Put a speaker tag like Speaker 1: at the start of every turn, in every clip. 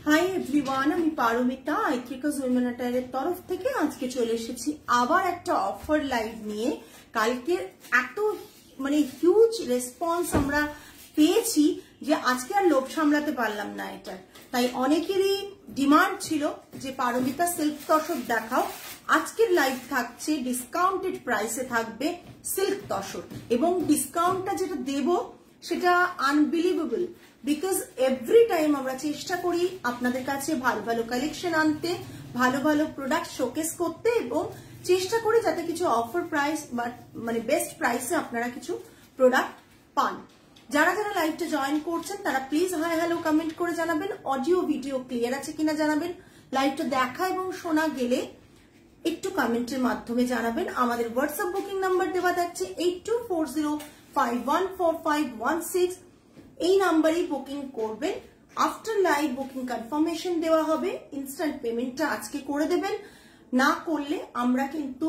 Speaker 1: Hi everyone, আমি Paromita আইত্রিকাস women অ্যাটায়ারের তরফ থেকে আজকে চলে এসেছি আবার একটা অফার লাইভ নিয়ে। কালকে এত হিউজ রেসপন্স আমরা পেয়েছি যে আজকে আর লোভ সামলাতে পারলাম না এটা। তাই অনেকেরই ডিমান্ড ছিল যে পারমিতা সিল্ক তসর দেখাও। আজকের লাইভ থাকছে ডিসকাউন্টেড প্রাইসে থাকবে সিল্ক তসর, এবং ডিসকাউন্টটা যেটা দেব সেটা আনবিলিভেবল, বিকজ এভরি টাইম আমরা চেষ্টা করি আপনাদের কাছে ভালো ভালো কালেকশন আনতে, ভালো ভালো প্রোডাক্ট শোকেস করতে, এবং চেষ্টা করি যাতে কিছু অফার প্রাইস বা বেস্ট প্রাইসে আপনারা কিছু প্রোডাক্ট পান। যারা যারা লাইভটা জয়েন করছেন তারা প্লিজ হাই হ্যালো কমেন্ট করে জানাবেন, অডিও ভিডিও ক্লিয়ার আছে কিনা জানাবেন, লাইভটা দেখা এবং শোনা গেলে একটু কমেন্টের মাধ্যমে জানাবেন। আমাদের হোয়াটসঅ্যাপ বুকিং নাম্বার দেওয়া থাকছে 8240514516, এই নাম্বারেই বুকিং করবেন। আফটার লাইভ বুকিং কনফার্মেশন দেওয়া হবে, ইনস্ট্যান্ট পেমেন্টটা আজকে করে দেবেন, না করলে আমরা কিন্তু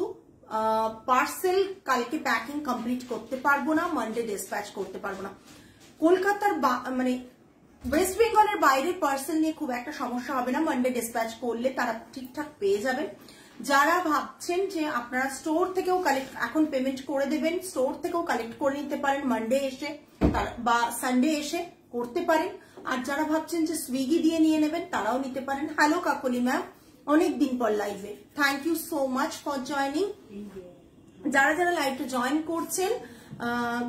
Speaker 1: পার্সেল কালকে প্যাকিং কমপ্লিট করতে পারবো না, মানডে ডিসপ্যাচ করতে পারবো না। কলকাতার ওয়েস্ট বেঙ্গলের বাইরের পার্সেল নিয়ে খুব একটা সমস্যা হবে না, মানডে ডিসপ্যাচ করলে তারা ঠিকঠাক পেয়ে যাবেন। যারা ভাবছেন যে আপনারা স্টোর থেকেও কালেক্ট এখন পেমেন্ট করে দেবেন, স্টোর থেকেও কালেক্ট করে নিতে পারেন, মানডে এসে বা সানডে এসে করতে পারেন। আর যারা ভাবছেন যে সুইগি দিয়ে নিয়ে নেবেন তারাও নিতে পারেন। হ্যালো কাকলি ম্যাম, অনেকদিন পর লাইভে, thank you so much for joining. যারা যারা লাইভটা জয়েন করছেন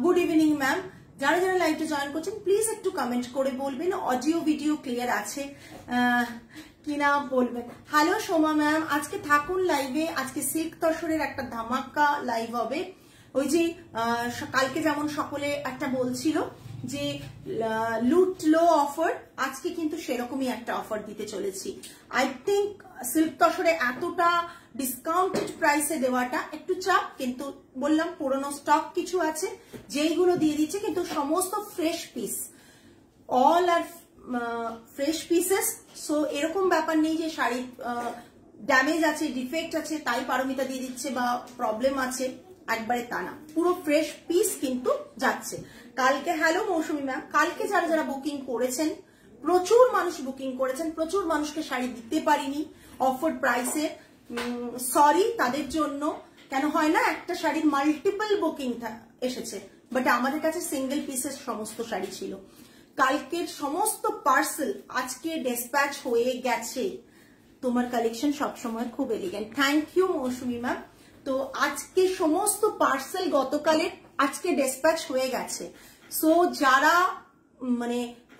Speaker 1: গুড ইভিনিং ম্যাম। যারা যারা লাইভটা জয়েন করছেন প্লিজ একটু কমেন্ট করে বলবেন অডিও ভিডিও ক্লিয়ার আছে কিনা বলবেন। হ্যালো সোমা ম্যাম, আজকে থাকুন লাইভে। আজকে সিল্ক তসরের একটা ধামাকা লাইভ হবে। ওই যে কালকে যেমন সকলে একটা বলছিল যে লুট লো অফার, আজকে কিন্তু সেরকমই একটা অফার দিতে চলেছি। আই থিঙ্ক সিল্ক তসরে এতটা ডিসকাউন্টেড প্রাইসে দেওয়াটা একটু চাপ, কিন্তু বললাম পুরনো স্টক কিছু আছে যেইগুলো দিয়ে দিচ্ছে, কিন্তু সমস্ত ফ্রেশ পিস, অল আর ফ্রেশ পিসেস। সো এরকম ব্যাপার নেই যে শাড়ি ড্যামেজ আছে, ডিফেক্ট আছে তাই পারমিতা দিয়ে দিচ্ছে বা প্রবলেম আছে, একবারে তা না, পুরো ফ্রেশ পিস কিন্তু যাচ্ছে কালকে। হ্যালো মৌসুমী ম্যাম, কালকে যারা যারা বুকিং করেছেন, প্রচুর মানুষ বুকিং করেছেন, প্রচুর মানুষকে শাড়ি দিতে পারিনি অফার প্রাইসে, সরি তাদের জন্য। কেন হয় না, একটা শাড়ির মাল্টিপল বুকিং এসেছে, বাট আমাদের কাছে সিঙ্গেল পিসের সমস্ত শাড়ি ছিল। কালকের সমস্ত পার্সেল আজকে ডিসপ্যাচ হয়ে গেছে। তোমার কালেকশন সবসময় খুব elegant, thank you Mousumi ma'am. তো আজকে সমস্ত পার্সেল গতকালের আজকে ডিসপ্যাচ হয়ে গেছে। সো যারা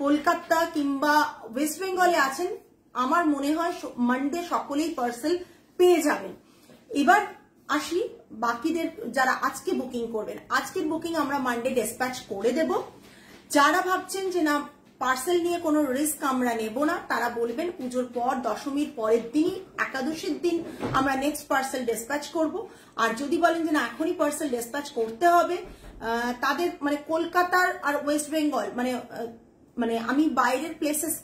Speaker 1: কলকাতা কিংবা ওয়েস্ট বেঙ্গলে আছেন, আমার মনে হয় মানডে সকলেই পার্সেল পেয়ে যাবেন। এবার আসি বাকিদের যারা আজকে বুকিং করবেন, আজকের বুকিং আমরা মানডে ডিসপ্যাচ করে দেব। যারা ভাবছেন যে না পার্সেল নিয়ে কোনো রিস্ক আমরা নেব না, তারা বলবেন পুজোর পর, দশমীর পরের দিনই, একাদশীর দিন আমরা নেক্সট পার্সেল ডিসপ্যাচ করব। আর যদি বলেন যে না এখনই পার্সেল ডিসপ্যাচ করতে হবে, তাদের কলকাতার আর ওয়েস্ট বেঙ্গল আমি বাইরের প্লেসেস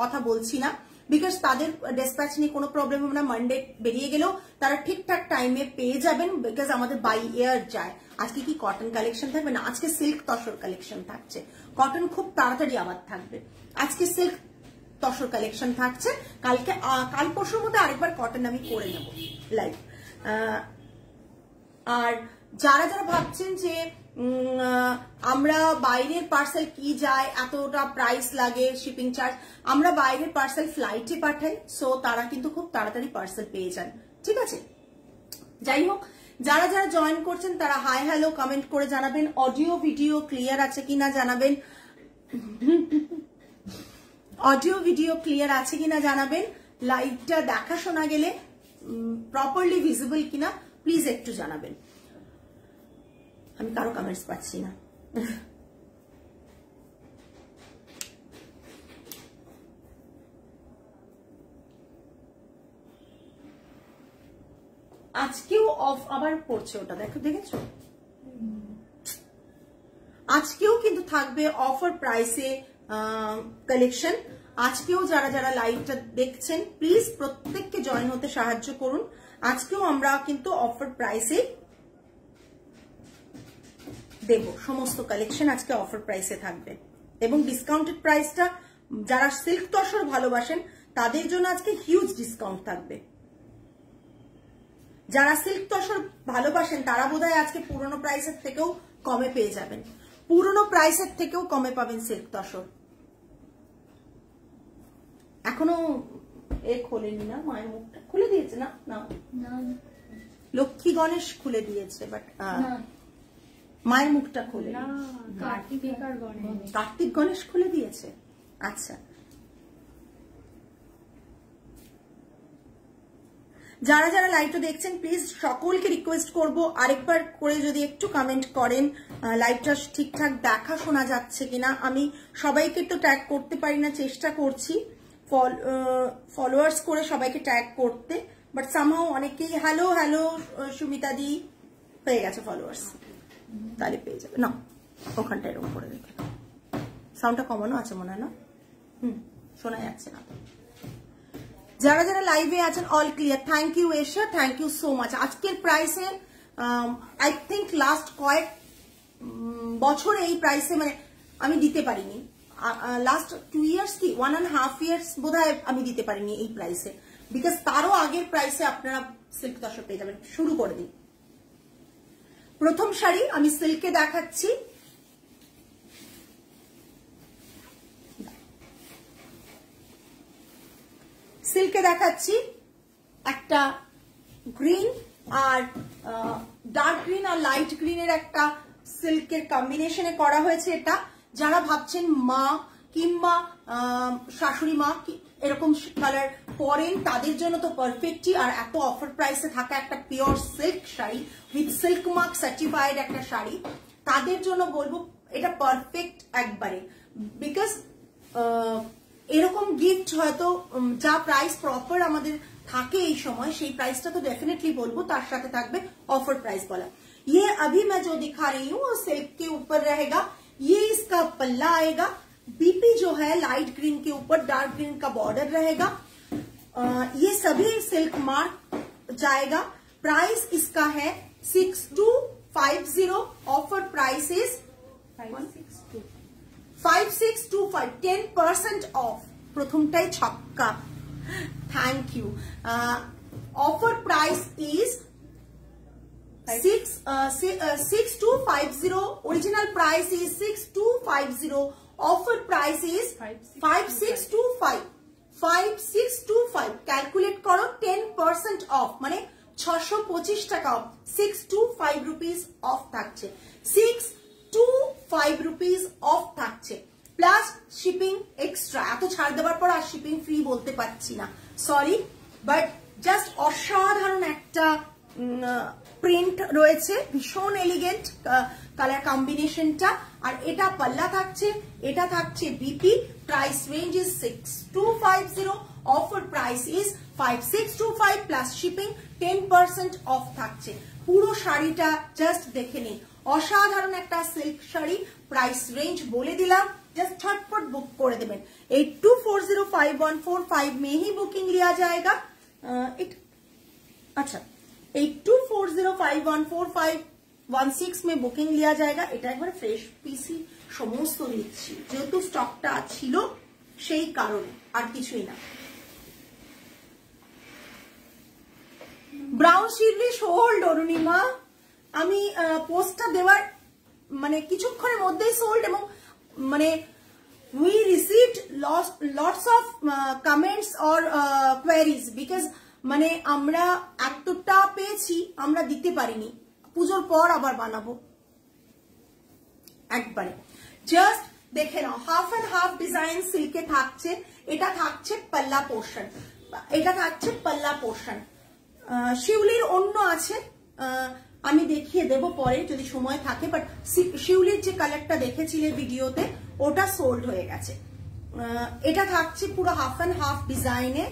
Speaker 1: কথা বলছি না, বিকজ তাদের ডিসপ্যাচ নিয়ে কোনো প্রবলেম হবে না, মানডে বেরিয়ে গেলেও তারা ঠিকঠাক টাইমে পেয়ে যাবেন, বিকজ আমাদের বাই এয়ার যায়। আজকে কি কটন কালেকশন থাকবে না, আজকে সিল্ক তসর কালেকশন থাকছে। কটন খুব তাড়াতাড়ি আবার থাকবে, আজকে সিল্ক তসর কালেকশন থাকছে। কাল পরশুর মধ্যে আরেকবার কটন আমি করে নেব লাইভ। আর যারা যারা ভাবছেন যে আমরা বাইরের পার্সেল কি যায়, এতটা প্রাইস লাগে, শিপিং চার্জ, আমরা বাইরের পার্সেল ফ্লাইটে পাঠাই, সো তারা কিন্তু খুব তাড়াতাড়ি পার্সেল পেয়ে যান, ঠিক আছে। যাই হোক, যারা যারা জয়েন করছেন তারা হাই হ্যালো কমেন্ট করে জানাবেন, অডিও ভিডিও ক্লিয়ার আছে কিনা জানাবেন, অডিও ভিডিও ক্লিয়ার আছে কিনা জানাবেন, লাইভটা দেখা শোনা গেলে প্রপারলি ভিজিবল কিনা প্লিজ একটু জানাবেন। আমি কারো কমেন্টস পাচ্ছি না। আজকেও অফ আবার পড়ছে, ওটা দেখেছো, আজকেও কিন্তু থাকবে অফার প্রাইসে কালেকশন। আজকেও যারা যারা লাইভটা দেখছেন প্লিজ প্রত্যেককে জয়েন হতে সাহায্য করুন। আজকেও আমরা কিন্তু অফার প্রাইসে দেব, সমস্ত কালেকশন আজকে অফার প্রাইসে থাকবে, এবং ডিসকাউন্টেড প্রাইসটা যারা সিল্ক তসর ভালোবাসেন তাদের জন্য আজকে হিউজ ডিসকাউন্ট থাকবে। যারা সিল্ক তসর ভালোবাসেন তারা বোধহয় আজকে পুরনো প্রাইসের থেকেও কমে পেয়ে যাবেন, পুরনো প্রাইসের থেকেও কমে পাবেন সিল্ক তসর। এখনো খোলেনি না, মায়ের মুখটা খুলে দিয়েছে না? না, লক্ষ্মী গণেশ খুলে দিয়েছে, বাট মায়ের মুখটা খুলে, কার্তিক গণেশ খুলে দিয়েছে। আচ্ছা, যারা যারা লাইভটা দেখছেন প্লিজ সকলকে রিকোয়েস্ট করব আরেকবার করে যদি একটু কমেন্ট করেন লাইভটা ঠিকঠাক দেখা শোনা যাচ্ছে কিনা। আমি সবাইকে তো ট্যাগ করতে পারি না, চেষ্টা করছি ফলোয়ার্স করে সবাইকে ট্যাগ করতে, বাট সামহাও অনেকেই হ্যালো হ্যালো সুমিতা দি হয়ে গেছে ফলোয়ার্স, তাহলে পেয়ে যাবে না। ওখানটা এরকম করে রেখে সাউন্ডটা কমানো আছে মনে হয় না? শোনা যাচ্ছে না। যারা যারা লাইভে আছেন all clear, thank you Esha, thank you so much. আজকের প্রাইসে আই থিঙ্ক লাস্ট কয়েক বছরে এই প্রাইসে মানে আমি দিতে পারিনি, লাস্ট 2 ইয়ার্স কি 1.5 ইয়ার্স বোধহয় আমি দিতে পারিনি এই প্রাইসে, বিকজ তারও আগের প্রাইসে আপনারা সিল্ক তসর পেয়ে যাবেন। শুরু করে দিই। প্রথম শাড়ি আমি সিল্কে দেখাচ্ছি, সিল্কে দেখাচ্ছি একটা গ্রিন আর ডার্ক গ্রিন আর লাইট গ্রিনের একটা সিল্কের কম্বিনেশনে করা হয়েছে। এটা যারা ভাবছেন মা কিংবা শাশুড়ি মা এরকম কালার পরেন তাদের জন্য তো পারফেক্টই, আর এত অফার প্রাইসে থাকা একটা pure silk sari with silk mark certified একটা শাড়ি, তাদের জন্য বলবো এটা পারফেক্ট একবারে। বিকজ এরকম গিফট হয়তো যা প্রাইস প্রপার আমাদের থাকে এই সময় সেই প্রাইসটা তো डेफिनेटली बोलबो, तार साथे থাকবে ऑफर प्राइस वाला। ये अभी मैं जो दिखा रही हूँ वो सिल्क के ऊपर रहेगा, ये इसका पल्ला आएगा, बीपी जो है लाइट ग्रीन के ऊपर डार्क ग्रीन का बॉर्डर रहेगा, ये सभी सिल्क मार्क जाएगा। प्राइस इसका है 6250, ऑफर प्राइस इज 5625, 10% ऑफ। प्रथमटाई छक्का, thank you. Offer price is 6250, original price is 6250, offer price is 5625, 5625 calculate करो, 10% ऑफ माने 625 টাকা অফ, 625 রুপিস অফ থাকছে, 625 রুপিস অফ থাকছে, প্লাস শিপিং এক্সট্রা। এত ছাড় দেওয়ার পর আর শিপিং ফ্রি বলতে পারছি না, সরি, বাট জাস্ট অসাধারণ একটা প্রিন্ট রয়েছে, ভীষণ এলিগেন্ট কালার কম্বিনেশনটা। আর এটা পাল্লা থাকছে, এটা থাকছে BP, price range is 6250, offer price is 5625 plus shipping 10% of থাকছে। পুরো শাড়িটা জাস্ট দেখে নিন, অসাধারণ একটা সিল্ক শাড়ি, প্রাইস রেঞ্জ বলে দিলাম, जस्ट झटपट बुक कर देवें। 82405145 में ही बुकिंग लिया जाएगा। अच्छा 8240514516 में बुकिंग लिया जाएगा। এটা একবার ফ্রেশ পিসি সমস্ত দিচ্ছি যেহেতু স্টকটা ছিল সেই কারণে, আর কিছুই না। ব্রাউন শিরলি সোল্ড অরুণিমা, আমি পোস্টটা দেওয়ার মানে কিছুক্ষণের মধ্যেই সোল্ড, এবং মানে we received lots of comments or queries because মানে আমরা এতটা পেয়েছি আমরা দিতে পারিনি, পুজোর পর আবার বানাবো একবারে। জাস্ট দেখে নাও, হাফ এন্ড হাফ ডিজাইন সিল্কে থাকছে, এটা থাকছে পাল্লা পোর্শন, এটা থাকছে পাল্লা পোর্শন। শিউলির অন্য আছে, আমি দেখিয়ে দেব পরে যদি সময় থাকে, বাট শিউলির যে কালারটা দেখেছিলে ভিডিওতে ওটা সোল্ড হয়ে গেছে। এটা থাকছে পুরো হাফ এন্ড হাফ ডিজাইনে।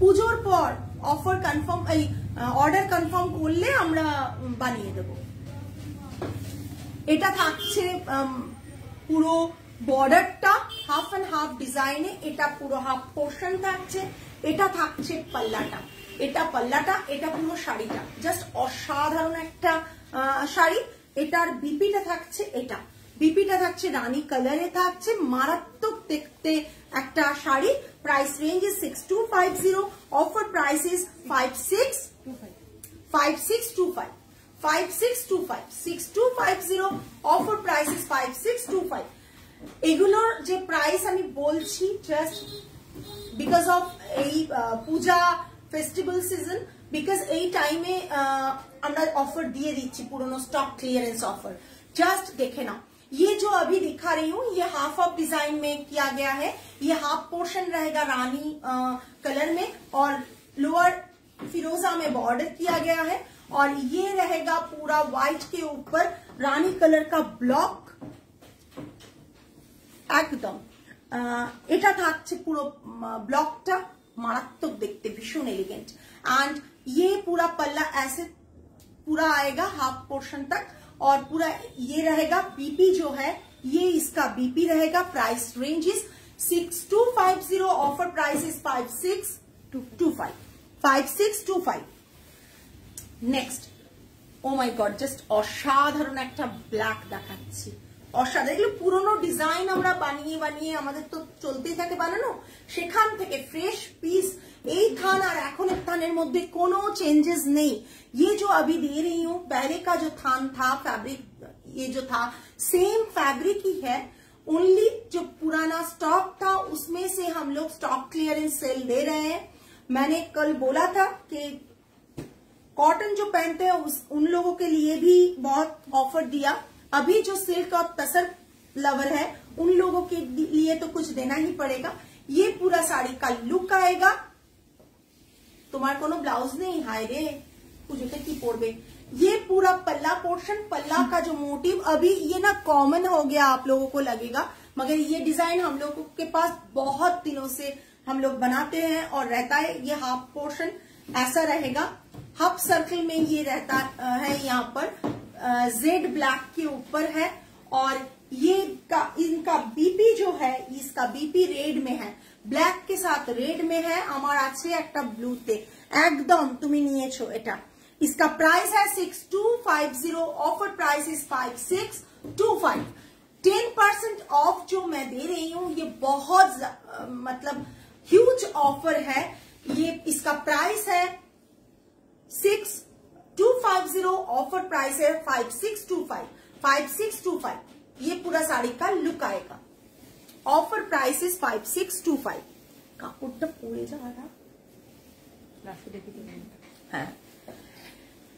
Speaker 1: পুজোর পর অফার কনফার্ম, এই অর্ডার কনফার্ম করলে আমরা বানিয়ে দেব। এটা থাকছে পুরো বর্ডারটা হাফ এন্ড হাফ ডিজাইনে, এটা পুরো হাফ পোর্শন থাকছে, এটা থাকছে পাল্লাটা, এটা পাল্লাটা, এটা পুরো শাড়িটা। জাস্ট অসাধারণ একটা শাড়ি। এটার বিপিটা থাকছে এটা, বিপিটা থাকছে রানী কালারে, থাকছে মারাত্মক দেখতে একটা sari. Price range is 6250, offer price is 5625, 6250, offer price is 5625। এগুলোর যে প্রাইস আমি বলছি জাস্ট বিকজ অফ এই পূজা फेस्टिवल सीजन, बिकॉज এই টাইমে আমরা ऑफर दिए দিচ্ছি पुरानो स्टॉक क्लियरेंस ऑफर। जस्ट देखे ना, ये जो अभी दिखा रही हूँ ये हाफ ऑफ डिजाइन में किया गया है। ये हाफ पोर्शन रहेगा रानी कलर में और लोअर फिरोजा में बॉर्डर किया गया है, और ये रहेगा पूरा व्हाइट के ऊपर रानी कलर का ब्लॉक एकदम। এটা থাকছে পুরো ব্লকটা मारात्मक देखते, भीषण एलिगेंट। एंड ये पूरा पल्ला ऐसे पूरा आएगा हाफ पोर्शन तक, और पूरा ये रहेगा बीपी जो है ये इसका बीपी रहेगा। Price range is 6250, offer price is 5625। Next, oh my God, just असाधारण একটা ব্ল্যাক দেখাচ্ছি, অসাধারণ। এগুলো পুরনো ডিজাইন আমরা বানিয়ে বানিয়ে আমাদের তো চলতেই থাকে বানানো, সেখান থেকে ফ্রেশ পিস। এই থান আর এখনের থানের মধ্যে কোনো চেঞ্जेस नहीं। ये जो अभी दे रही हूँ, पहले का जो थान था फैब्रिक, ये जो था सेम फैब्रिक ही है, ओनली जो पुराना स्टॉक था उसमें से हम लोग स्टॉक क्लियरेंस सेल दे रहे हैं। मैंने कल बोला था कि कॉटन जो पहनते हैं उन लोगों के लिए भी बहुत ऑफर दिया। अभी जो सिल्क और तसर लवर है उन लोगों के लिए तो कुछ देना ही पड़ेगा। ये पूरा साड़ी का लुक आएगा। तुम्हारा कोनो ब्लाउज नहीं, हाय रे पूछते की पड़े। ये पूरा पल्ला पोर्शन, पल्ला का जो मोटिव अभी ये ना कॉमन हो गया, आप लोगों को लगेगा, मगर ये डिजाइन हम लोगों के पास बहुत दिनों से हम लोग बनाते हैं और रहता है। ये हाफ पोर्शन ऐसा रहेगा, हाफ सर्कल में ये रहता है, यहाँ पर जेड ब्लैक के ऊपर है, और ये इनका बीपी जो है इसका बीपी रेड में है, ब्लैक के साथ रेड में है। আমার আছে একটা ব্লুতে একদম, তুমি নিয়েছো এটা। इसका प्राइस है 6250, ऑफर प्राइस इज 5625। 10% ऑफ जो मैं दे रही हूँ ये बहुत मतलब ह्यूज ऑफर है। ये इसका प्राइस है 6250, ऑफर प्राइस है 5625। ये पूरा साड़ी का लुक आएगा। Offer price is 5625। कापड़টা পড়ে जा रहा है।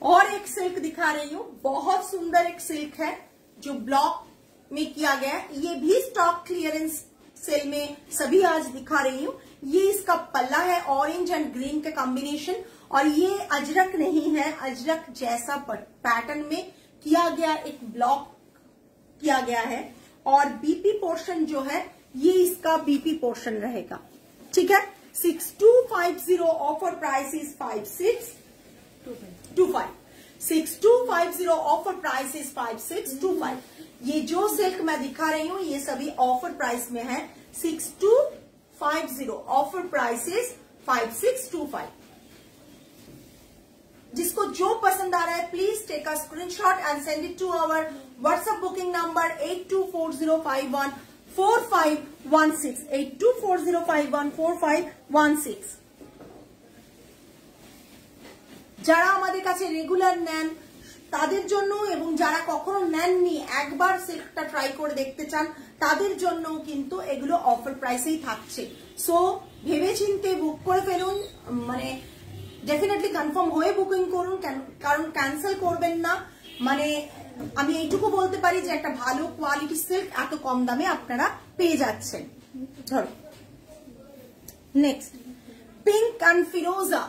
Speaker 1: और एक सिल्क दिखा रही हूँ, बहुत सुंदर एक सिल्क है जो ब्लॉक में किया गया है। ये भी स्टॉक क्लियरेंस सेल में सभी आज दिखा रही हूँ। ये इसका पल्ला है ऑरेंज एंड ग्रीन का कॉम्बिनेशन, और ये अजरक नहीं है, अजरक जैसा पैटर्न में किया गया एक ब्लॉक किया गया है। और बीपी पोर्शन जो है ये इसका बीपी पोर्शन रहेगा, ठीक है। 6250, offer price is 5625। 6250, offer price is 5625। ये जो सिल्क मैं दिखा रही हूँ ये सभी ऑफर प्राइस में है। 6250, ऑफर प्राइस इज 5625। जिसको जो पसंद आ रहा है please take a screenshot and send it to our WhatsApp booking number 8240514516, 8240514516। যারা আমাদের কাছে রেগুলার নেন তাদের জন্য, এবং যারা কখনো নেননি একবার সিল্কটা ট্রাই করে দেখতে চান তাদের জন্য কিন্তু এগুলো অফার প্রাইসেই থাকছে। সো ভেবেচিন্তে বুক করে ফেলুন, মানে डेफिनेटली कन्फार्म हुए बुकिंग করুন, কারণ ক্যান্সেল করবেন না। মানে আমি এইটুকু বলতে পারি যে একটা ভালো কোয়ালিটি সিল্ক এত কম দামে আপনারা পেয়ে যাচ্ছেন। ধরো নেক্সট, পিঙ্ক এন্ড ফিরোজা,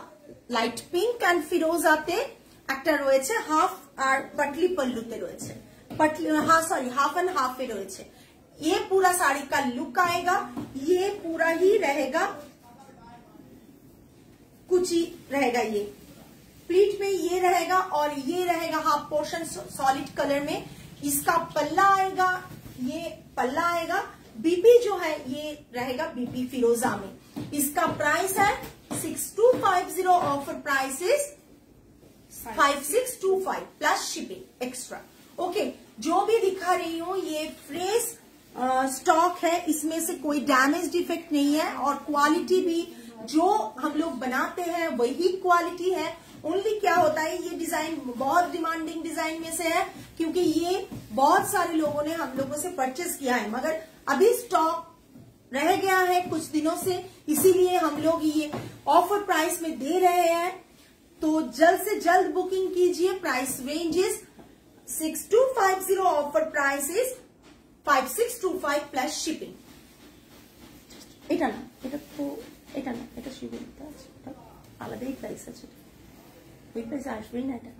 Speaker 1: লাইট পিঙ্ক এন্ড ফিরোজাতে একটা রয়েছে হাফ আর पटली पल्लूতে রয়েছে, पटली हाफ एंड हाफ ए রয়েছে। ये पूरा साड़ी का लुक आएगा, ये पूरा ही रहेगा कुची रहेगा, ये प्लीट में ये रहेगा, और ये रहेगा हाफ पोर्शन सॉलिड कलर में। इसका पल्ला आएगा, ये पल्ला आएगा। बीपी जो है ये रहेगा बीपी फिरोजा में। इसका प्राइस है 6250, offer price is 5625 plus shipping extra. Okay जो भी दिखा रही हूँ ये फ्रेश स्टॉक है, इसमें से कोई डैमेज डिफेक्ट नहीं है और क्वालिटी भी जो हम लोग बनाते हैं वही क्वालिटी है। ओनली क्या होता है ये डिजाइन बहुत डिमांडिंग डिजाइन में से है क्योंकि ये बहुत सारे लोगों ने हम लोगों से परचेस किया है, मगर अभी स्टॉक रह गया है कुछ दिनों से, इसीलिए हम लोग ये ऑफर प्राइस में दे रहे हैं। तो जल्द से जल्द बुकिंग कीजिए। Price range is 6250, offer price is 5625 plus shipping. এটা না, এটা তো এটা না, এটা শিপিং আছে, এটা আলাদাই প্রাইস আছে, ওই প্রাইসে আসবেই না এটা।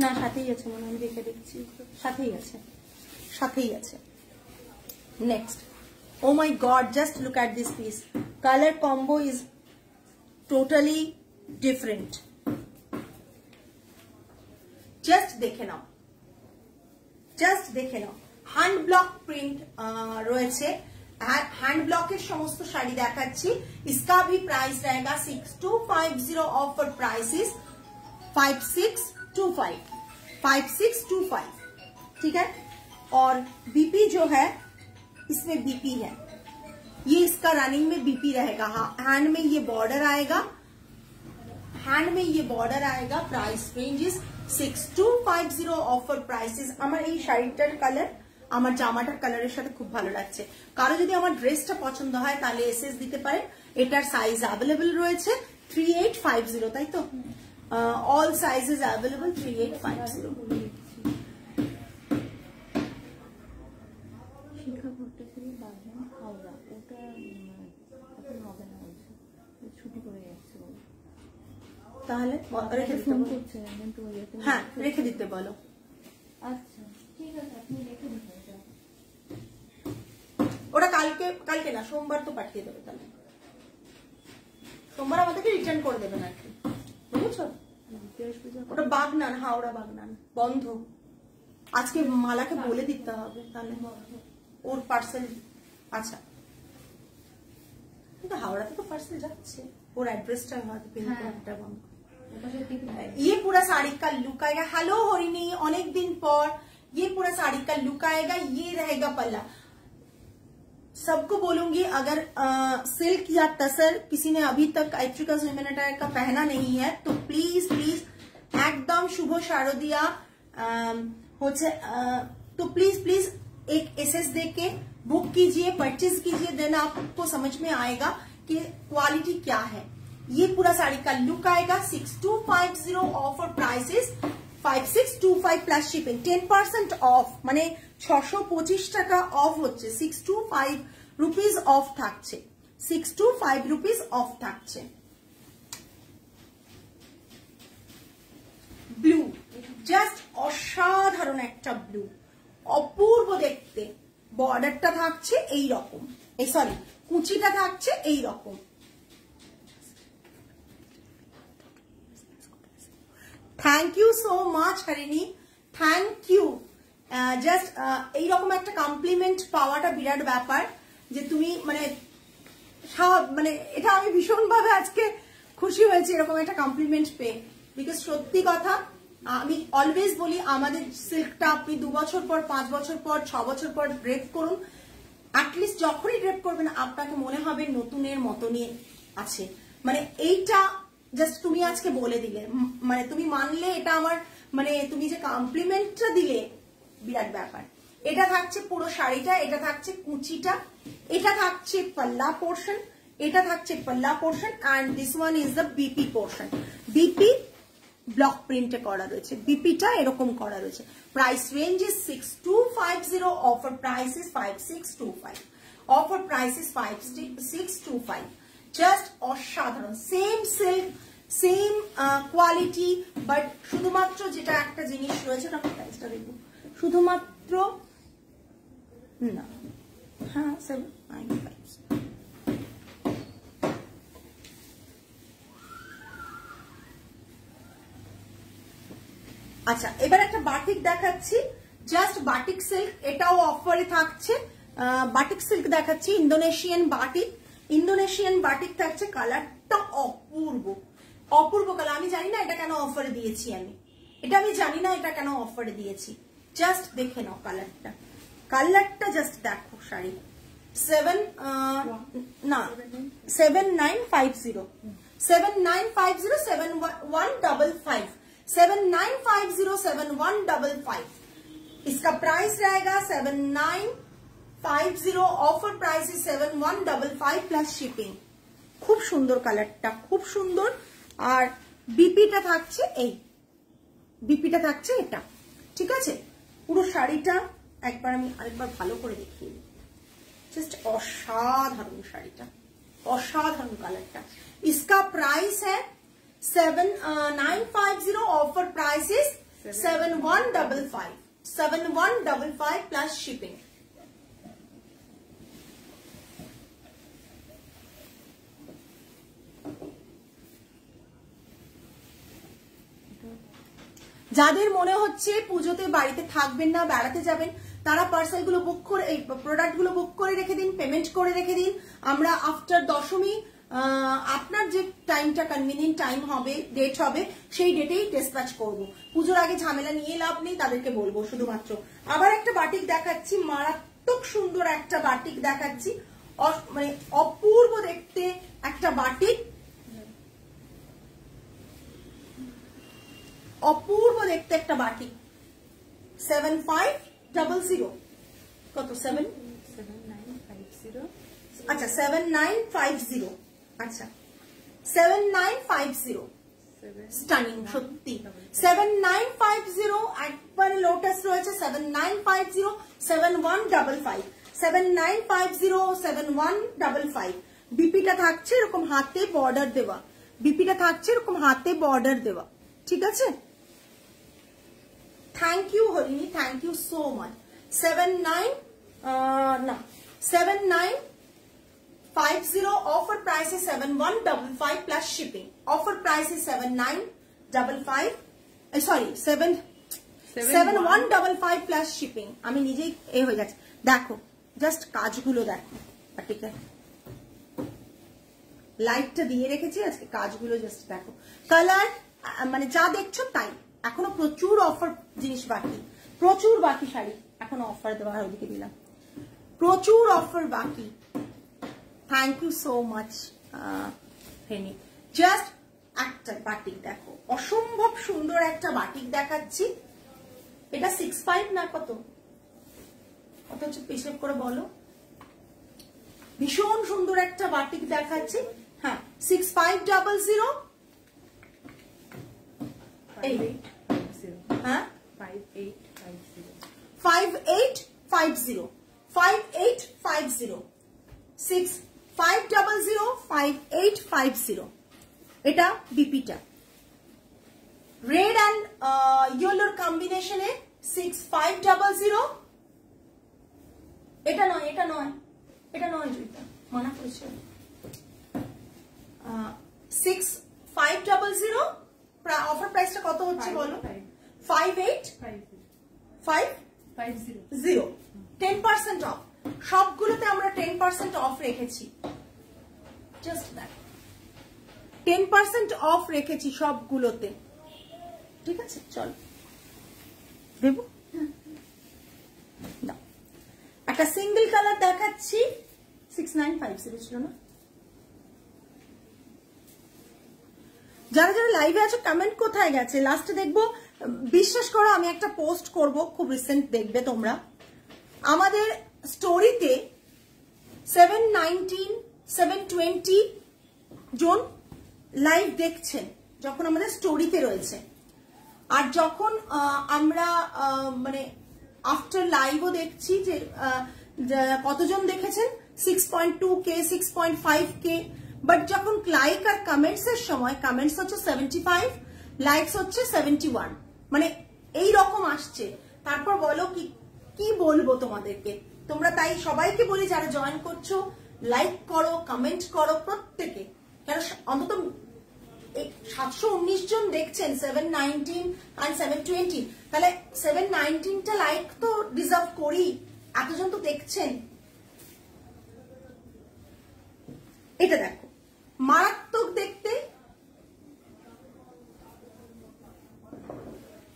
Speaker 1: না সাথেই আছে মনে, আমি দেখে দেখছি, সাথেই আছে, সাথেই আছে। Next, oh my God, just look at this piece, colour combo is totally different. Just দেখে নাও, জাস্ট দেখে নাও। হ্যান্ড ব্লক প্রিন্ট রয়েছে, हैंड ब्लॉक के समस्त शाड़ी देखाচ্ছি। इसका भी प्राइस रहेगा 6250, ऑफर प्राइस इज 5625, ठीक है। और बीपी जो है इसमें बीपी है, ये इसका रनिंग में बीपी रहेगा। हैंड में ये बॉर्डर आएगा, हैंड में ये बॉर्डर आएगा। Price range is 6250, offer price is. আমার এই শাড়িটার কালার আমার জামাটার কালারের সাথে খুব ভালো লাগছে। কারো যদি আমার ড্রেসটা পছন্দ হয় তাহলে এসএস দিতে পারেন। এটার সাইজ अवेलेबल রয়েছে 3850, তাই তো? All sizes available 3850।
Speaker 2: শিখা ভট্টাচার্য বাগান হাওড়া, ওটা এখন হবে না বলছে, ছুটি করে যাচ্ছে বলে।
Speaker 1: তাহলে রেখে
Speaker 2: ফোন
Speaker 1: দিতে
Speaker 2: করছে, কিন্তু
Speaker 1: হ্যাঁ রেখে দিতে বলো।
Speaker 2: আচ্ছা ঠিক আছে, আপনি রেখে দিতে।
Speaker 1: ওটা কালকে, কালকে না সোমবার তো পাঠিয়ে দেবে, তাহলে সোমবার আমাদেরকে রিটার্ন করে দেবেন আর কি, বুঝছো? ওটা বাগনান, হাওড়া বাগনান বন্ধ। আজকে মালাকে বলে দিতে হবে তাহলে ওর পার্সেল। আচ্ছা কিন্তু হাওড়াতে তো পার্সেল যাচ্ছে, ওর অ্যাড্রেসটা হয়তো পিন কোডটা বন্ধ। ये पूरा साड़ी का लुक आएगा। हेलो हरिणी, अनेक दिन पर ये पूरा साड़ी का लुक आएगा। ये रहेगा पल्ला। सबको बोलूंगी अगर सिल्क या टसर किसी ने अभी तक आइट्रिकस ह्यूमैनिटायर का पहना नहीं है तो प्लीज प्लीज एकदम शुभ शारदिया तो प्लीज प्लीज एक एसएस देके बुक कीजिए, परचेज कीजिए, देन आपको समझ में आएगा कि क्वालिटी क्या है। ये पूरा साड़ी का लुक आएगा 6250, offer prices 5625 plus shipping. 10% of মানে 625 টাকা অফ হচ্ছে, 625 রুপিস অফ থাকছে, 625 রুপিস অফ থাকছে। ব্লু, জাস্ট অসাধারণ একটা ব্লু, অপূর্ব দেখতে। বর্ডারটা থাকছে এই রকম, এই সরি কুচিটা থাকছে এই রকম। Thank you so much Harini, thank you. Just এইরকম একটা কমপ্লিমেন্ট পাওয়াটা বিরাট ব্যাপার, যে তুমি মানে মানে এটা আমি ভীষণ ভাবে আজকে খুশি হয়েছি এরকম একটা কমপ্লিমেন্ট পেয়ে। বিকজ সত্যি কথা আমি অলওয়েজ বলি, আমাদের সিল্কটা আপনি 2 বছর পর, 5 বছর পর, 6 বছর পর ড্রেপ করুন, অ্যাটলিস্ট যখনই ড্রেপ করবেন আপনাকে মনে হবে নতুনের মতনই আছে। মানে এইটা জাস্ট তুমি আজকে বলে দিলে, মানে তুমি মানলে এটা আমার, মানে তুমি যে কমপ্লিমেন্টটা দিলে বিরাট ব্যাপার। এটা থাকছে পুরো শাড়িটা, এটা থাকছে কুচিটা, এটা থাকছে পাল্লা পোর্শন, এটা থাকছে পাল্লা portion, and this one is the BP portion. BP block প্রিন্টে করা রয়েছে, বিপিটা এরকম করা রয়েছে। Price range is 6250, offer price is 5625, offer price is 5625। Just অসাধারণ, same silk, same quality, but শুধুমাত্র যেটা একটা জিনিস রয়েছে, না প্রাইসটা দেখবো, শুধুমাত্র না হ্যাঁ 795। আচ্ছা এবার একটা বাটিক দেখাচ্ছি, জাস্ট বাটিক সিল্ক, এটাও অফারে থাকছে বাটিক সিল্ক দেখাচ্ছি, ইন্দোনেশিয়ান বাটিক। ইন্দোনেশিয়ান বাটিক থাকছে, কালারটা অপূর্ব অপূর্ব কালার। আমি জানি না এটা কেন অফারে দিয়েছি, আমি জানি না এটা কেন অফারে দিয়েছি। জাস্ট দেখে নাও কালারটা, কালারটা জাস্ট দেখো। শাড়ি 7950 7950 7155 7950 7155। इसका प्राइस रहेगा 7950, ऑफर प्राइस है 7155 प्लस शिपिंग। खूब सुंदर কালারটা, খুব সুন্দর। আর বিপিটা থাকছে, এই বিপিটা থাকছে এটা, ঠিক আছে। পুরো শাড়িটা একবার আমি আরেকবার ভালো করে দেখিয়ে দিই। জাস্ট অসাধারণ শাড়িটা, অসাধারণ কালারটা। इसका प्राइस है 7950, offer price is 7155 7155 plus shipping. যাদের মনে হচ্ছে পুজোতে বাড়িতে থাকবেন না, বেড়াতে যাবেন, তারা পার্সেল গুলো বুক করে, এই প্রোডাক্ট গুলো বুক করে রেখে দিন, পেমেন্ট করে রেখে দিন। আমরা আফটার দশমী আপনার যে টাইমটা কনভিনিয়েন্ট টাইম হবে, ডেট হবে, সেই ডেটেই ডিসপ্যাচ করব। পুজোর আগে ঝামেলা নিয়ে লাভ নেই, তাদেরকে বলবো শুধুমাত্র। আবার একটা বাটিক দেখাচ্ছি, মারাত্মক সুন্দর একটা বাটিক দেখাচ্ছি, মানে অপূর্ব দেখতে একটা বাটিক, অপূর্ব দেখতে একটা বাটিক। 7500 কত? 7950। আচ্ছা 7950, আচ্ছা 7950 স্টানিং সত্যি। 7950 একবারে লোটাস রয়েছে। 7950 7155 7950 7155। বিপিটা থাকছে এরকম হাতে বর্ডার দেওয়া, বিপিটা থাকছে এরকম হাতে বর্ডার দেওয়া, ঠিক আছে। Thank you Harini, thank you so much. 7950, offer price है 7155 प्लस शिपिंग। ऑफर प्राइस है 7955, सॉरी 7155 प्लस शिपिंग। আমি নিজেই এ হয়ে যাচ্ছে। দেখো জাস্ট কাজগুলো দেখো, ঠিক আছে, লাইটটা দিয়ে রেখেছি আজকে, কাজগুলো জাস্ট দেখো। কালার মানে যা দেখছো তাই। এখনো প্রচুর অফার জিনিস বাকি, প্রচুর বাকি শাড়ি এখনো অফার দেওয়া হয়, ওদিকে দিলাম, প্রচুর অফার বাকি। Thank you so much Feni. Just একটা বাটিক দেখো, অসম্ভব সুন্দর একটা বাটিক দেখাচ্ছি। এটা 65 না কত কত হচ্ছে, হিসেব করে বলো। ভীষণ সুন্দর একটা বাটিক দেখাচ্ছি। হ্যাঁ 6500, হ্যাঁ 5850 5850 6500 5850। এটা বিপিটা রেড অ্যান্ড ইয়েলোর কম্বিনেশনে 6500। এটা নয়, এটা নয়, এটা নয়, জুইটা মানা করেছে। 6500, অফার প্রাইসটা কত হচ্ছে বলো? 5850 10% অফ। সবগুলোতে আমরা 10% অফ রেখেছি, জাস্ট দ্যাট 10% অফ রেখেছি সবগুলোতে, ঠিক আছে। চল দেব না, একটা সিঙ্গেল কালার দেখাচ্ছি। 6950 ছিল না? যারা যারা লাইভে আছো কমেন্ট কোথায় গেছে? লাস্টে দেখবো, বিশ্বাস করো আমি একটা পোস্ট করব, খুব রিসেন্ট, দেখবে তোমরা। আমাদের স্টোরিতে 719 720 জন লাইভ দেখছেন যখন আমাদের স্টোরিতে রয়েছে। আর যখন আমরা মানে আফটার লাইভও দেখছি যে কতজন দেখেছেন, 6.2K 6.5K। বাট যখন লাইক আর কমেন্টস এর সময়, কমেন্টস হচ্ছে 75, লাইকস হচ্ছে 71, মানে এই রকম আসছে। তারপর বলো কি বলবো তোমাদেরকে। তোমরা তাই সবাইকে বলি যারা জয়েন করছো, লাইক করো, কমেন্ট করো প্রত্যেকে। কেন অন্তত 719 জন দেখছেন 719 and 720, তাহলে 719টা লাইক তো ডিজার্ভ করি, এতজন তো দেখছেন, এটা দেখো মারাত্মক দেখতে,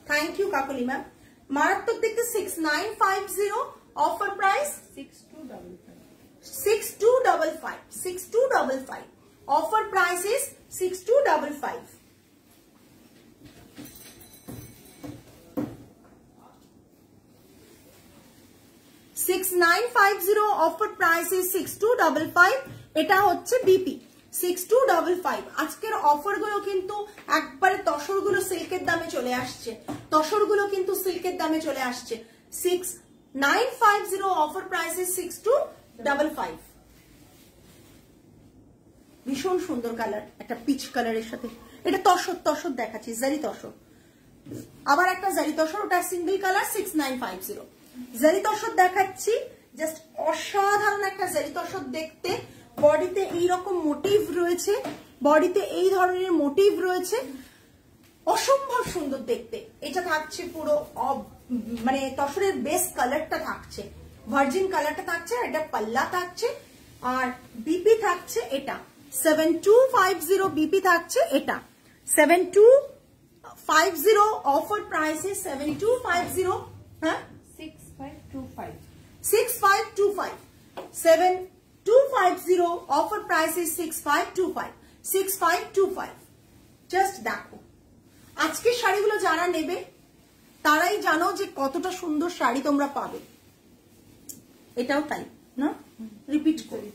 Speaker 1: থ্যাংক ইউ কাকলি ম্যাম, মারাত্মক দেখতে 6950 offer price 6255 offer price is 6255 6950 offer price is 6255 এটা হচ্ছে বিপি 6255 আজকের অফার গুলো কিন্তু একবারে তসর গুলো সিল্কের দামে চলে আসছে, তসর গুলো কিন্তু সিল্কের দামে চলে আসছে 6950 অফার প্রাইস ইজ 6255 ভীষণ সুন্দর কালার, একটা পিচ কালারের সাথে এটা তসর তসর দেখাচ্ছি জারি তসর, আবার একটা জারি তসর ওটা সিঙ্গেল কালার 6950 জারি তসর দেখাচ্ছি, জাস্ট অসাধারণ একটা জারি তসর দেখতে, বডিতে এইরকম মোটিভ রয়েছে, বডিতে এই ধরনের মোটিভ রয়েছে, অসম্ভব সুন্দর দেখতে। এটা থাকছে পুরো মানে তসরের বেস কালারটা থাকছে, ভার্জিন কালারটা থাকছে, এটা পাল্লা থাকছে, আর বিপি থাকছে এটা 7250 বিপি থাকছে এটা 7250 অফার প্রাইসে 7250 হ্যাঁ 6550 অফার প্রাইস ইজ 6525 জাস্ট দেখো আজকের শাড়িগুলো যারা নেবে তারাই জানো যে কতটা সুন্দর শাড়ি তোমরা পাবে, এটাও তাই না, রিপিট করি।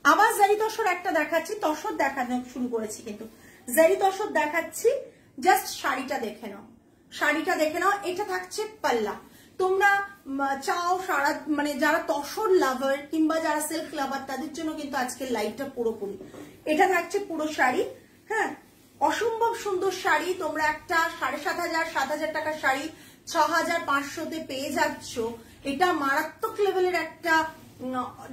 Speaker 1: আবার জারি তসর একটা দেখাচ্ছি, তসর দেখানো শুরু করেছি কিন্তু জারি তসর দেখাচ্ছি, জাস্ট শাড়িটা দেখে নাও, শাড়িটা দেখে নাও, এটা থাকছে পাল্লা। তোমরা চাও সারা মানে যারা তসর লাভার কিংবা যারা সিল্ক লাভার তাদের জন্য কিন্তু আজকের লাইভটা পুরোপুরি, এটা থাকছে পুরো শাড়ি, হ্যাঁ অসম্ভব সুন্দর শাড়ি, তোমরা একটা 7500-7000 টাকার শাড়ি 6500-তে পেয়ে যাচ্ছ, এটা মারাত্মক লেভেলের একটা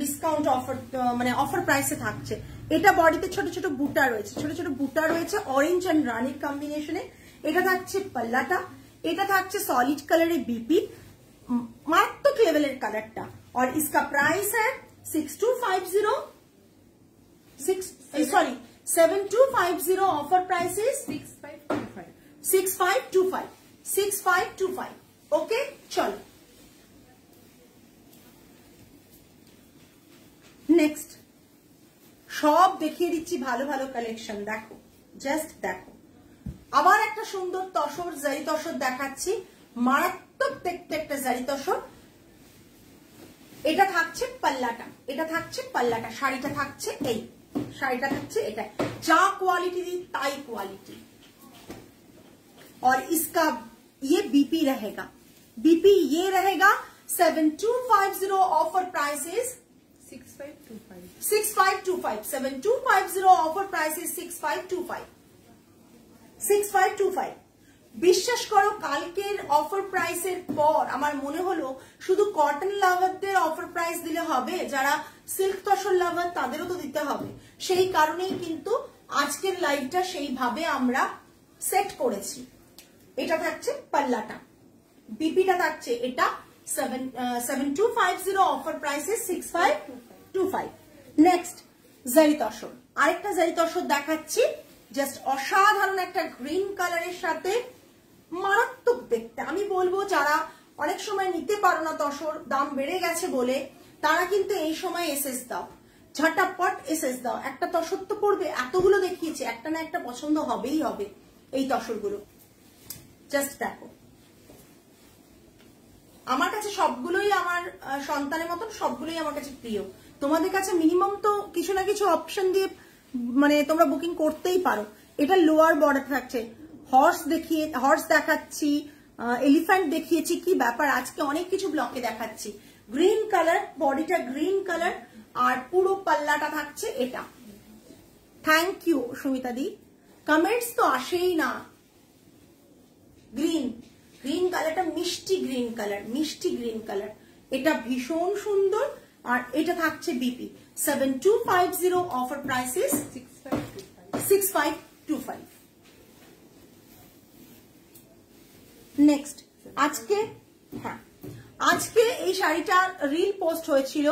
Speaker 1: ডিসকাউন্ট অফার, মানে অফার প্রাইসে থাকছে। এটা বডিতে ছোট ছোট বুটা রয়েছে, ছোট ছোট বুটা রয়েছে অরেঞ্জ এন্ড রানির কম্বিনেশনে, এটা থাকছে পাল্লাটা, এটা থাকছে সলিড কালারের বিপি, মারাত্মক লেভেলের কালারটা, और इसका प्राइस है 7250 ऑफर प्राइस इज 6525 ओके। चलो नेक्स्ट সব দেখিয়ে দিচ্ছি ভালো ভালো কালেকশন, দেখো জাস্ট দেখো, আবার একটা সুন্দর তসর জারি তসর দেখাচ্ছি, মারাত্মক দেখতে একটা জারি তসর, এটা থাকছে পাল্লাটা, এটা থাকছে পাল্লাটা, শাড়িটা থাকছে এই, শাড়িটা থাকছে এটা, যা क्वालिटी दी ताई क्वालिटी, और इसका ये बीपी रहेगा, बीपी ये रहेगा 7250 offer price is 6525 7250 offer price is 6525 বিশ্বাস করো কালকের অফার প্রাইসের পর আমার মনে হলো শুধু কটন লাভারদের অফার প্রাইস দিলে হবে, যারা সিল্ক তসর লাভার তাদেরও তো দিতে হবে, সেই কারণেই কিন্তু আজকের লাইভটা সেইভাবে আমরা সেট করেছি। এটা থাকছে পাল্লাটা, বিপিটা থাকছে এটা 7250 অফার প্রাইস ইজ 6525। নেক্সট জারি তসর, আরেকটা জারি তসর দেখাচ্ছি, জাস্ট অসাধারণ একটা গ্রিন কালারের সাথে, মারাত্মক দেখতে। আমি বলবো যারা অনেক সময় নিতে পারো না তসর, দাম বেড়ে গেছে বলে, তারা কিন্তু এই সময় এসএস দাও, ঝটাপট এসএস দাও, একটা তসর তো পড়বে, এতগুলো দেখিয়েছে, একটা না একটা পছন্দ হবেই হবে এই তসরগুলো, জাস্ট দেখো। আমার কাছে সবগুলোই আমার সন্তানের মতন, সবগুলোই আমার কাছে প্রিয়, তোমাদের কাছে মিনিমাম তো কিছু না কিছু অপশন দিয়ে মানে তোমরা বুকিং করতেই পারো। এটা লোয়ার বর্ডার থাকছে, হর্স দেখাচ্ছি, এলিফ্যান্ট দেখিয়েছি, কি ব্যাপার আজকে অনেক কিছু ব্লকে দেখাচ্ছি। গ্রিন কালার, বডিটা গ্রিন কালার, আর পুরো পাল্লাটা থাকছে এটা। Thank you Sumita di, comments তো আসেই না। গ্রিন গ্রিন কালারটা মিষ্টি গ্রিন কালার, মিষ্টি গ্রিন কালার, এটা ভীষণ সুন্দর, আর এটা থাকছে BP 7250 offer price is 6525। Next আজকে, হ্যাঁ আজকে এই শাড়িটার রিল পোস্ট হয়েছিল,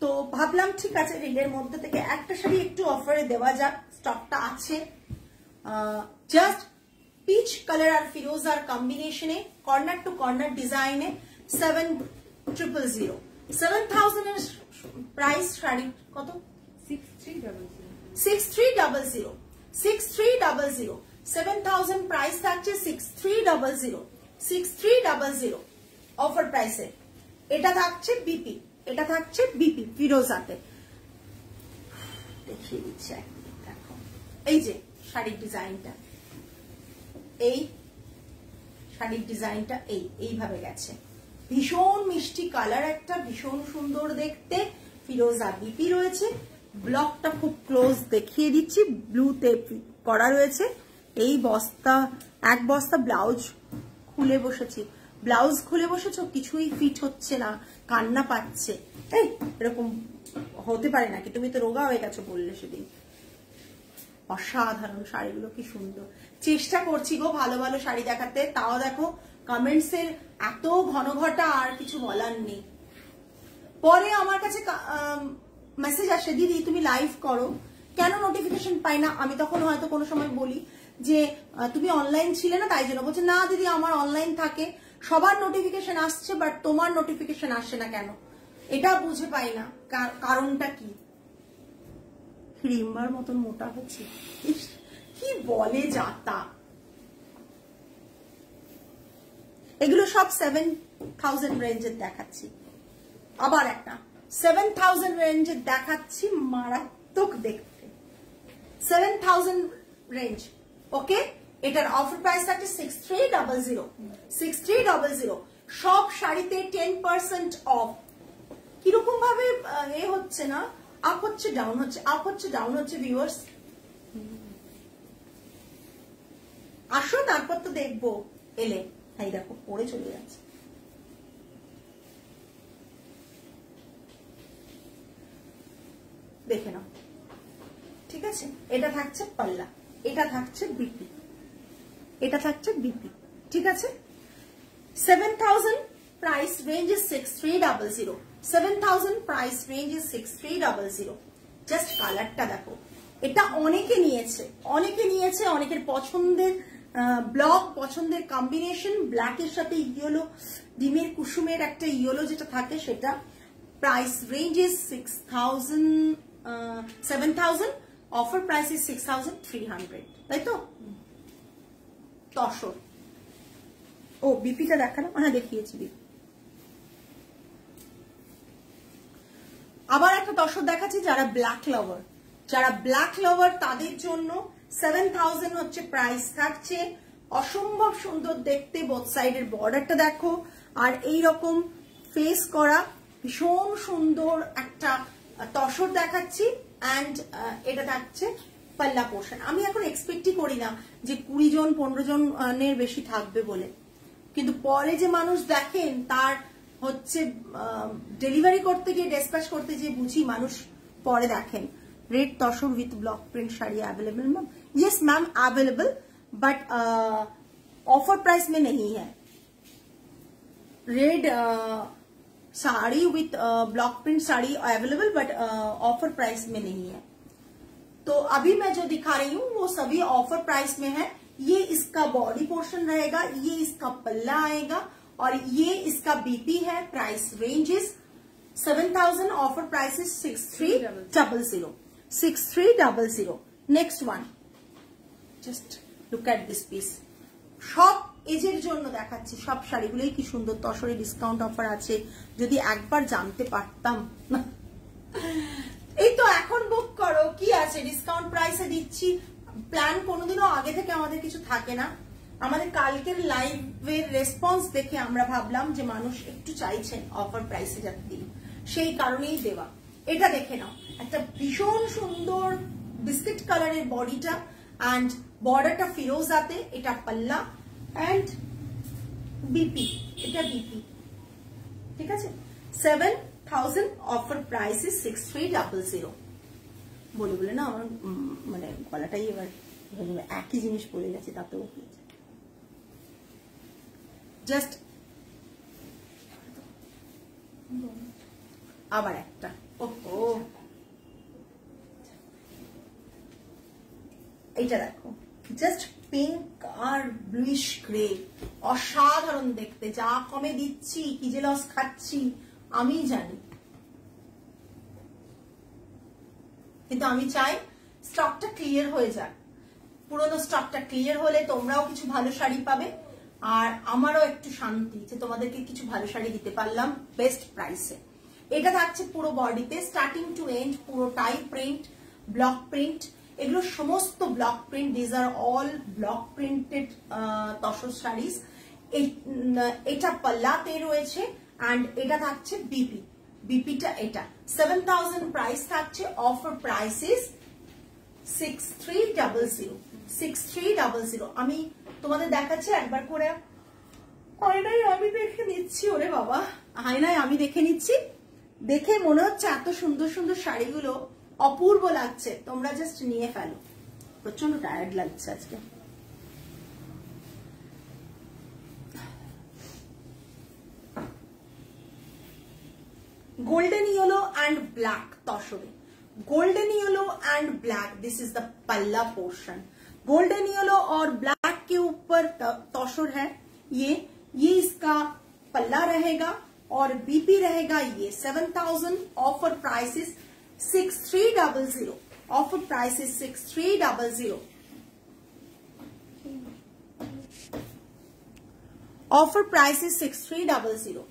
Speaker 1: তো ভাবলাম ঠিক আছে রিলের মধ্যে থেকে একটা শাড়ি একটু অফারে দেওয়া যাক, স্টকটা আছে। জাস্ট পিচ কালার আর ফিরোজার কম্বিনেশনে কর্নার টু কর্নার ডিজাইনে 7,000 7,000 এর প্রাইস শাড়ি কত? 6300 7,000 প্রাইস থাকছে 6300 অফার প্রাইসে। এটা থাকছে বিপি, এটা থাকছে বিপি ফিরোজাতে। দেখিয়ে দিচ্ছি দেখো, এই যে শাড়ির ডিজাইনটা, এই শাড়ির ডিজাইনটা এইভাবে গেছে, ভীষণ মিষ্টি কালার, একটা ভীষণ সুন্দর দেখতে, ফিরোজা বিপি রয়েছে। ব্লকটা খুব ক্লোজ দেখিয়ে দিচ্ছি, ব্লুতে করা রয়েছে। এই বস্তা, এক বস্তা ব্লাউজ খুলে বসেছি, ব্লাউজ খুলে বসেছো, কিছুই ফিট হচ্ছে না, কান্না পাচ্ছে। এই এরকম হতে পারে নাকি? তুমি তো রোগা হয়ে গেছো বললে সেদিন। অসাধারণ শাড়িগুলো, কি সুন্দর। চেষ্টা করছি গো ভালো ভালো শাড়ি দেখাতে, তাও দেখো কমেন্টস এর এত ঘনঘটা, আর কিছু বলার নেই। পরে আমার কাছে মেসেজ আসে, দিদি তুমি লাইভ করো, কেন নোটিফিকেশন পাই না? আমি তখন হয়তো কোনো সময় বলি যে তুমি অনলাইন ছিলে না তাই জন্য। বলছে না দিদি আমার অনলাইন থাকে, সবার নোটিফিকেশন আসছে, বাট তোমার নোটিফিকেশন আসে না কেন? এটা বুঝে পাই না কারণটা কি। হিড়িম্বার মতন মোটা হচ্ছে, কি বলে যাতা। এগুলো সব 7,000 রেঞ্জের দেখাচ্ছি। আবার একটা 7,000 রেঞ্জের দেখাচ্ছি, মারাত্মক দেখতে। 7,000 রেঞ্জ, ওকে। এটার অফার প্রাইস আছে 6300 সব শাড়িতে 10% অফ। কিরকম ভাবে এ হচ্ছে না, আপ হচ্ছে ডাউন হচ্ছে, আপ হচ্ছে ডাউন হচ্ছে ভিউয়ার্স। আসো তারপর তো দেখবো এলে। এই দেখো পরে চলে যাচ্ছে। দেখে নাও, ঠিক আছে। এটা থাকছে পাল্লা, এটা থাকছে বিপি, এটা থাকছে বিপি, ঠিক আছে। 7,000 price range is 6300 7,000 price range is 6300। Just কালারটা দেখো, এটা অনেকে নিয়েছে, অনেকের পছন্দের ব্লক, পছন্দের কম্বিনেশন। ব্ল্যাকের সাথে ইয়েলো, ডিমের কুসুমের একটা ইয়েলো যেটা থাকে সেটা। Price range is 7,000, offer price is 6,300, তাই তো। তসর, ও বিপিটা দেখালাম, হ্যাঁ দেখিয়েছি বিপি। আবার একটা তসর দেখাচ্ছি, যারা ব্ল্যাক লাভার, তাদের জন্য 7,000 হচ্ছে প্রাইস থাকছে। অসম্ভব সুন্দর দেখতে, বোথ সাইডের বর্ডারটা দেখো, আর এই রকম ফেস করা ভীষণ সুন্দর একটা তসর দেখাচ্ছি। অ্যান্ড এটা থাকছে পাল্লা পোর্শন। আমি এখন এক্সপেক্টই করি না যে 20 জন 15 জনের বেশি থাকবে বলে, কিন্তু পরে যে মানুষ দেখেন তার হচ্ছে ডেলিভারি করতে গিয়ে, ডেসপ্যাচ করতে গিয়ে বুঝি মানুষ পরে দেখেন। Red tussar with block print sari available ma'am? Yes ma'am available, but offer price में नहीं है। Red sari with block print sari available, but offer price में नहीं है। तो अभी मैं जो दिखा रही हूँ वो सभी ऑफर प्राइस में है। ये इसका बॉडी पोर्शन रहेगा, ये इसका पल्ला आएगा, और ये इसका बीपी है। Price range is 7,000, offer price is 6300 next one, just look at this piece. সব এজের জন্য দেখাচ্ছি, সব শাড়িগুলোই কি সুন্দর। তসরে ডিসকাউন্ট অফার আছে, যদি একবার জানতে পারতাম। এই তো এখন বুক করো, কি আছে ডিসকাউন্ট প্রাইসে দিচ্ছি। প্ল্যান কোনোদিনও আগে থেকে আমাদের কিছু থাকে না। আমাদের কালকের লাইভের রেসপন্স দেখে আমরা ভাবলাম যে মানুষ একটু চাইছেন অফার প্রাইসে যাতে দিই, সেই কারণেই দেওয়া। এটা দেখে নাও, একটা ভীষণ সুন্দর বিস্কিট কালারের বডিটা, অ্যান্ড বর্ডারটা ফিরোজাতে, এটা পাল্লা, অ্যান্ড বিপি, এটা বিপি, ঠিক আছে। 7,000, অফার প্রাইস ইজ 6300। বলে বলে না আমার মানে গলাটাই এবার একই জিনিস বলে গেছে, তাতেও জাস্ট। আবার একটা ওহো, এইটা দেখো, জাস্ট পিঙ্ক আর ব্লুইশ গ্রে, অসাধারণ দেখতে। যা কমে দিচ্ছি, কি যে লস খাচ্ছি আমি জানি, কিন্তু আমি চাই স্টকটা ক্লিয়ার হয়ে যাক। পুরোনো স্টকটা ক্লিয়ার হলে তোমরাও কিছু ভালো শাড়ি পাবে, আর আমারও একটু শান্তি যে তোমাদেরকে কিছু ভালো শাড়ি দিতে পারলাম বেস্ট প্রাইসে। এটা থাকছে পুরো বডিতে স্টার্টিং টু এন্ড, পুরোটাই প্রিন্ট, ব্লক প্রিন্ট। এগুলো সমস্ত block print, these are all block printed tussar saris. এটা পাল্লাতে রয়েছে, অ্যান্ড এটা থাকছে বিপি। বিপিটা এটা 7000 প্রাইস থাকছে, অফার প্রাইস ইজ 6300। 6300 আমি তোমাদের দেখাচ্ছি একবার করে। আয়নায় আমি দেখে নিচ্ছি, ওরে বাবা, আয়নায় আমি দেখে নিচ্ছি। দেখে মনে হচ্ছে এত সুন্দর সুন্দর শাড়িগুলো অপূর্ব লাগছে, তোমরা জাস্ট নিয়ে ফেলো। প্রচন্ড টায়ার্ড লাগছে আজকে। Golden yellow and black तौशरे, golden yellow and black, this is the पल्ला portion। golden yellow और black के ऊपर तौशर है, ये इसका पल्ला रहेगा और बीपी रहेगा ये 7000। Offer price is 6300। Offer price is 6300। Offer price is 6300।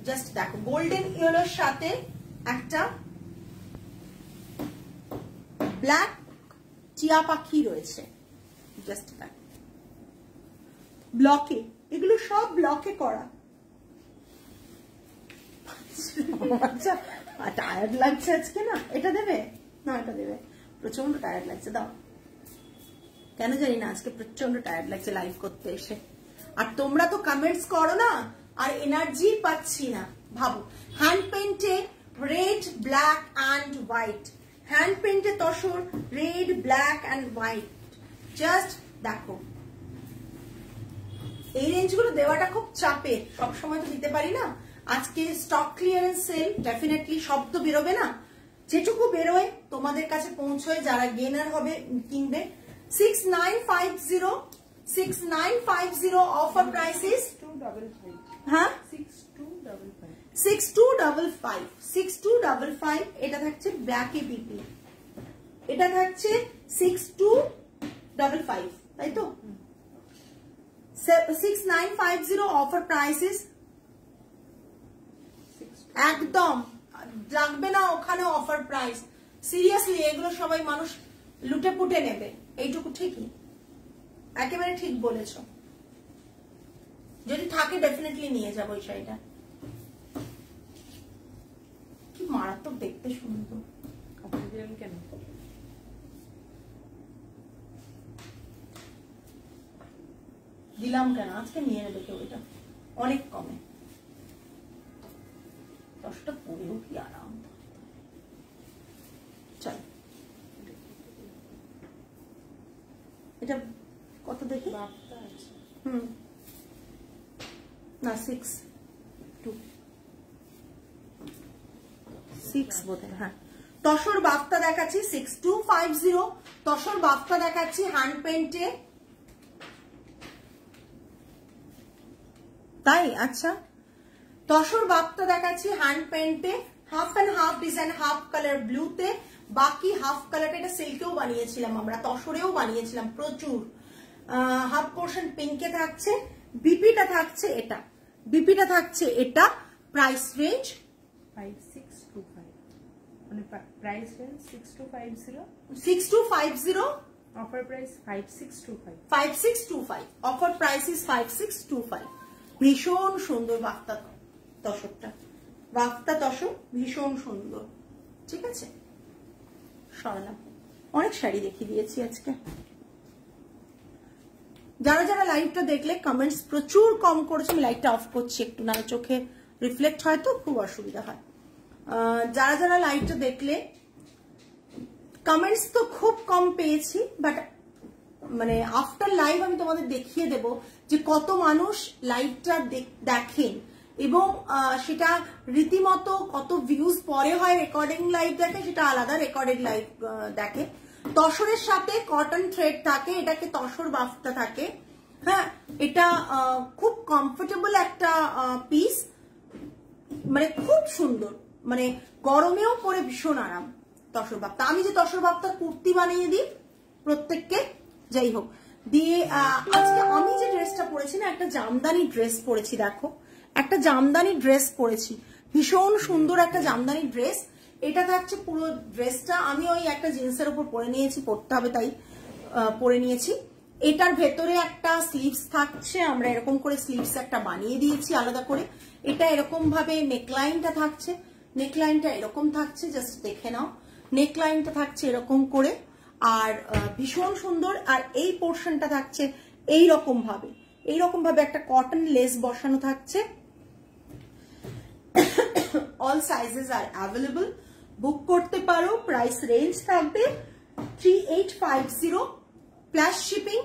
Speaker 1: Just দেখো, গোল্ডেন ইয়েলোর সাথে একটা ব্ল্যাক টিয়া পাখি রয়েছে। জাস্ট দেখো, ব্লকে, এগুলো সব ব্লকে করা। আচ্ছা, টায়ার্ড লাগছে আজকে না? এটা দেবে না? এটা দেবে। প্রচন্ড টায়ার্ড লাগছে, দাও। কেন জানি না আজকে প্রচন্ড টায়ার্ড লাগছে লাইভ করতে এসে। আর তোমরা তো কমেন্টস করো না, আর এনার্জি পাচ্ছি না। ভাবো, হ্যান্ড পেইন্টে red, black and white, hand পেইন্টে tussar red, black and white. Just দেখো, এই রেঞ্জগুলো দেওয়াটা খুব চাপের, সবসময় তো দিতে পারি না। আজকে স্টক ক্লিয়ারেন্স সেল, ডেফিনেটলি সব তো বেরোবে না, যেটুকু বেরোয় তোমাদের কাছে পৌঁছয়, যারা গেনার হবে কিনবে। 6950, 6950 অফার প্রাইস ইজ
Speaker 2: 6255।
Speaker 1: হ্যাঁ,
Speaker 2: 6255,
Speaker 1: 6255, 6255। এটা থাকছে ব্ল্যাকে বিপি, এটা থাকছে 6255, তাই তো? 6950 অফার প্রাইস ইজ, একদম লাগবে না ওখানে অফার প্রাইস। সিরিয়াসলি এগুলো সবাই মানুষ লুটে পুটে নেবে, এইটুকু ঠিকই, একেবারে ঠিক বলেছো। যদি থাকে ডেফিনেটলি নিয়ে যাবো এই শাড়িটা। কি মারাত্মক দেখতে, সুন্দর।
Speaker 2: কেন
Speaker 1: দিলাম কেন? আজকে নিয়ে নেবে কেউ, এটা অনেক কমে। 10টা পরেও কি আরাম। চল, এটা কত দেখি? না 6 বোধহয়। হ্যাঁ, তসর বাফতা দেখাচ্ছি 6250। তসর বাফতা দেখাচ্ছি হ্যান্ড পেইন্টে, তাই? আচ্ছা, তসর বাফতা দেখাচ্ছি হ্যান্ড পেইন্টে, half and half design, half colour ব্লুতে, বাকি হাফ কালারটা এটা সিল্কেও বানিয়েছিলাম আমরা, তসরেও বানিয়েছিলাম প্রচুর। হাফ পোর্শন পিঙ্কে থাকছে, বিপিটা থাকছে এটা, বিপিটা থাকছে এটা। প্রাইস রেঞ্জ
Speaker 2: 5625, মানে price range 6250,
Speaker 1: 6250।
Speaker 2: Offer price 5625,
Speaker 1: 5625। Offer price is 5625। ভীষণ সুন্দর বাফতা তসরটা, বাফতা তসর ভীষণ সুন্দর। ঠিক আছে, সরালাম। অনেক শাড়ি দেখিয়ে দিয়েছি আজকে। যারা যারা লাইভটা দেখলে কমেন্টস প্রচুর কম করেছে, আমি লাইটটা অফ করছি একটু, না চোখে রিফ্লেক্ট হয় তো খুব অসুবিধা হয়। যারা যারা লাইভটা দেখলে, কমেন্টস তো খুব কম পেয়েছি, বাট মানে আফটার লাইভ আমি তোমাদের দেখিয়ে দেব যে কত মানুষ লাইভটা দেখেন, এবং সেটা রীতিমতো কত ভিউজ পরে হয় রেকর্ডিং লাইভ দেখে সেটা আলাদা, রেকর্ডেড লাইভ দেখে। তসরের সাথে কটন থ্রেড থাকে, এটাকে তসর বাফটা থাকে। হ্যাঁ, এটা খুব কমফোর্টেবল একটা পিস, মানে খুব সুন্দর, মানে গরমেও পরে ভীষণ আরাম তসর বাফটা। আমি যে তসর বাফটা কুর্তি বানিয়ে দিই প্রত্যেককে, যাই হোক দিয়ে আজকে আমি যে ড্রেসটা পরেছি না, একটা জামদানি ড্রেস পরেছি। দেখো একটা জামদানি ড্রেস পরেছি, ভীষণ সুন্দর একটা জামদানি ড্রেস। এটা থাকছে পুরো ড্রেসটা, আমি ওই একটা জিন্সের উপর পরে নিয়েছি, পরতে হবে তাই পরে নিয়েছি। এটার ভেতরে একটা স্লিভস থাকছে, আমরা এরকম করে স্লিভস একটা বানিয়ে দিয়েছি আলাদা করে। এটা এরকম ভাবে নেকলাইনটা থাকছে, নেকলাইনটা এরকম থাকছে, জাস্ট দেখে নাও। নেকলাইনটা থাকছে এরকম করে, আর ভীষণ সুন্দর। আর এই পোর্শনটা থাকছে এইরকম ভাবে একটা কটন লেস বসানো থাকছে। অল সাইজেস আর অ্যাভেলেবল, বুক করতে পারো। প্রাইস রেঞ্জ থাকবে 3850 প্লাস শিপিং।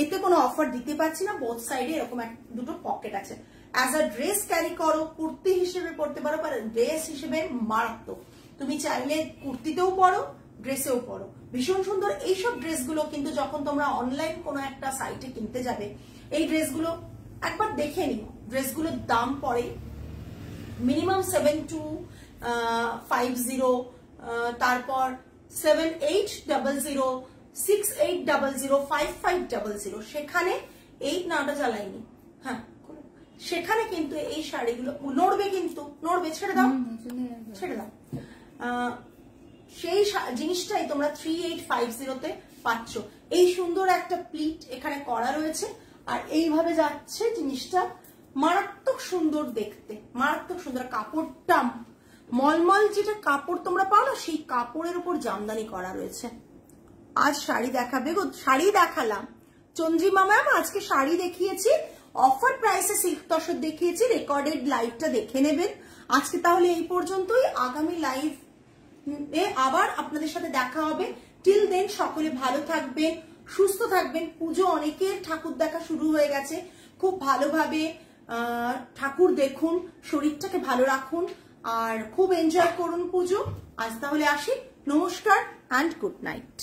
Speaker 1: এতে কোনো অফার দিতে পারছি না, বোথ সাইডে এরকম দুটো পকেট আছে। অ্যাজ আ ড্রেস ক্যারি করো, কুর্তি হিসেবে পড়তে পারো, বা ড্রেস হিসেবে মারাত্মক। তুমি চাইলে কুর্তিতেও পরো, ড্রেসেও পরো, ভীষণ সুন্দর। এইসব ড্রেসগুলো কিন্তু যখন তোমরা অনলাইন কোনো একটা সাইটে কিনতে যাবে, এই ড্রেসগুলো একবার দেখে নিও। ড্রেসগুলোর দাম পড়ে মিনিমাম 7250, তারপর 7800, 6800, 5500। সেখানে 8 নাটা জ্বালাইনি, হ্যাঁ সেখানে কিন্তু এই শাড়িগুলো নড়বে, কিন্তু নড়বে, ছেড়ে দাও ছেড়ে দাও। সেই জিনিসটাই তোমরা 3850-তে পাচ্ছ। এই সুন্দর একটা প্লিট এখানে করা রয়েছে, আর এইভাবে যাচ্ছে জিনিসটা, মারাত্মক সুন্দর দেখতে, মারাত্মক সুন্দর। কাপড়টা মলমল, যেটা কাপড় তোমরা পাও না, সেই কাপড়ের উপর জামদানি করা রয়েছে। আজ শাড়ি দেখাবে গো, শাড়ি দেখালাম চন্দ্রিমা ম্যাম, আজকে শাড়ি দেখিয়েছি, অফার প্রাইসে সিল্ক তসর দেখিয়েছি। রেকর্ডেড লাইভটা দেখে নেবেন। আজকে তাহলে এই পর্যন্তই, আগামী লাইভ আবার আপনাদের সাথে দেখা হবে। টিল দেন সকলে ভালো থাকবেন, সুস্থ থাকবেন। পুজো অনেকের ঠাকুর দেখা শুরু হয়ে গেছে, খুব ভালোভাবে ঠাকুর দেখুন, শরীরটাকে ভালো রাখুন, আর খুব এনজয় করুন পুজো। আজ তাহলে আসি, নমস্কার অ্যান্ড গুড নাইট।